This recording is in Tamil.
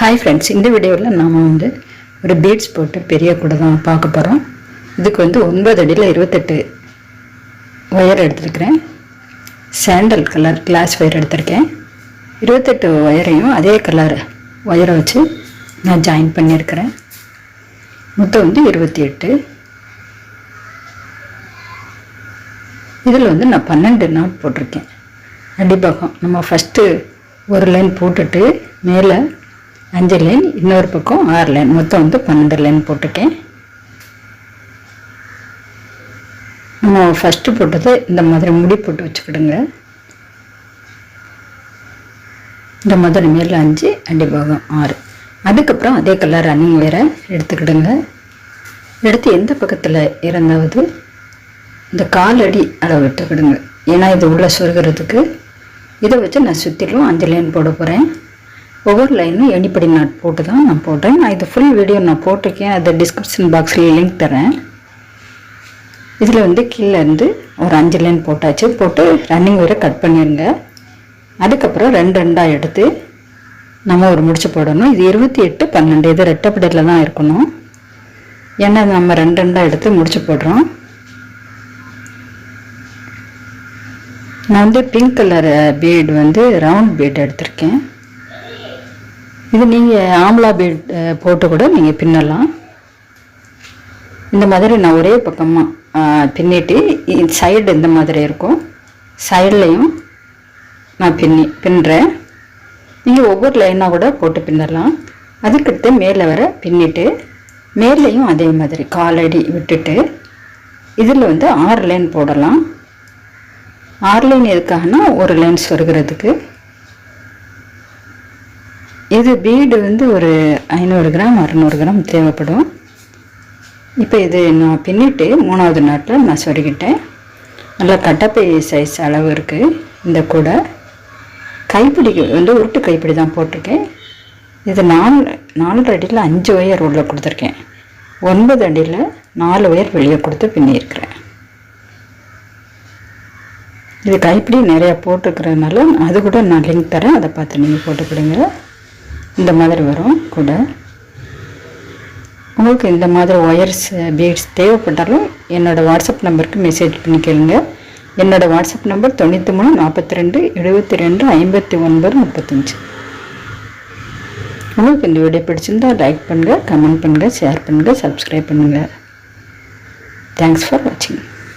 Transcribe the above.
ஹாய் ஃப்ரெண்ட்ஸ், இந்த வீடியோவில் நாம் ஒரு பீட்ஸ் போட்டு பெரிய கூட தான் பார்க்க போகிறோம். இதுக்கு 9 அடியில் 28 ஒயர் எடுத்துருக்கிறேன். சாண்டல் கலர் கிளாஸ் ஒயர் எடுத்திருக்கேன். 28 ஒயரையும் அதே கலர் ஒயரை வச்சு நான் ஜாயின் பண்ணியிருக்கிறேன். மொத்தம் 28. இதில் நான் 12 நாட் போட்டிருக்கேன். அடிப்பாகம் நம்ம ஃபஸ்ட்டு ஒரு லைன் போட்டுட்டு மேலே 5 லைன், இன்னொரு பக்கம் 6 லைன், மொத்தம் 12 லைன் போட்டிருக்கேன். நம்ம ஃபஸ்ட்டு போட்டதை இந்த மாதிரி முடி போட்டு வச்சுக்கிடுங்க. இந்த மாதிரி மேலே 5, அடிபாகம் 6. அதுக்கப்புறம் அதே கலர் ரன்னிங் வேறு எடுத்துக்கிடுங்க. எடுத்து எந்த பக்கத்தில் இருந்தாவது இந்த 1/4 அடி அளவு விட்டுக்கிடுங்க. ஏன்னா இது உள்ளே சொருகிறதுக்கு. இதை வச்சு நான் சுற்றிலும் 5 லைன் போட போகிறேன். ஒவ்வொரு லைனும் எண்ணிப்படி நாட் போட்டு தான் நான் போட்டேன். நான் இது ஃபுல் வீடியோ நான் போட்டிருக்கேன். அதை டிஸ்கிரிப்ஷன் பாக்ஸில் லிங்க் தரேன். இதில் கீழேருந்து ஒரு 5 லைன் போட்டாச்சு. போட்டு ரன்னிங் வேறு கட் பண்ணிடுங்க. அதுக்கப்புறம் 2 எடுத்து நம்ம ஒரு முடிச்சு போடணும். இது 28, 12 இது ரெட்டப்படையில் தான் இருக்கணும். ஏன்னா நம்ம 2 எடுத்து முடிச்சு போடுறோம். நான் pink colour bead round bead எடுத்திருக்கேன். இது நீங்கள் ஆம்லா பீட் போட்டு கூட நீங்கள் பின்னலாம். இந்த மாதிரி நான் ஒரே பக்கமாக பின்னிட்டு சைடு இந்த மாதிரி இருக்கும். சைட்லேயும் நான் பின்னுறேன். நீங்கள் ஒவ்வொரு லைனாக கூட போட்டு பின்னலாம். அதுக்கடுத்து மேலே வர பின்னிட்டு மேலேயும் அதே மாதிரி 1/4 அடி விட்டுட்டு இதில் 6 லைன் போடலாம். 6 லைன் எதுக்காகனா ஒரு லைன் சொருகிறதுக்கு. இது பீடு ஒரு 500 கிராம் 600 கிராம் தேவைப்படும். இப்போ இது நான் பின்னிட்டு 3வது நாட்டில் நான் சொருகிட்டேன். நல்லா கட்டப்பை சைஸ் அளவு இருக்குது. இந்த கூட கைப்பிடிக்கு உருட்டு கைப்பிடி தான் போட்டிருக்கேன். இது 4 அடியில் 5 ஒயர் உள்ள கொடுத்துருக்கேன். 9 அடியில் 4 ஒயர் வெளியே கொடுத்து பின்னியிருக்கிறேன். இது கைப்பிடி நிறையா போட்டுருக்கிறதுனால அது கூட நான் லிங்க் தரேன். அதை பார்த்து நீங்கள் போட்டுக்கிடுங்க. இந்த மாதிரி வரும் கூட. உங்களுக்கு இந்த மாதிரி ஒயர்ஸ் பீட்ஸ் தேவைப்பட்டாலும் என்னோடய வாட்ஸ்அப் நம்பருக்கு மெசேஜ் பண்ணி கேளுங்க. என்னோடய வாட்ஸ்அப் நம்பர் 93 42 72 59 35. உங்களுக்கு இந்த வீடியோ பிடிச்சிருந்தால் லைக் பண்ணுங்கள், கமெண்ட் பண்ணுங்கள், ஷேர் பண்ணுங்கள், சப்ஸ்கிரைப் பண்ணுங்கள். தேங்க்ஸ் ஃபார் வாட்சிங்.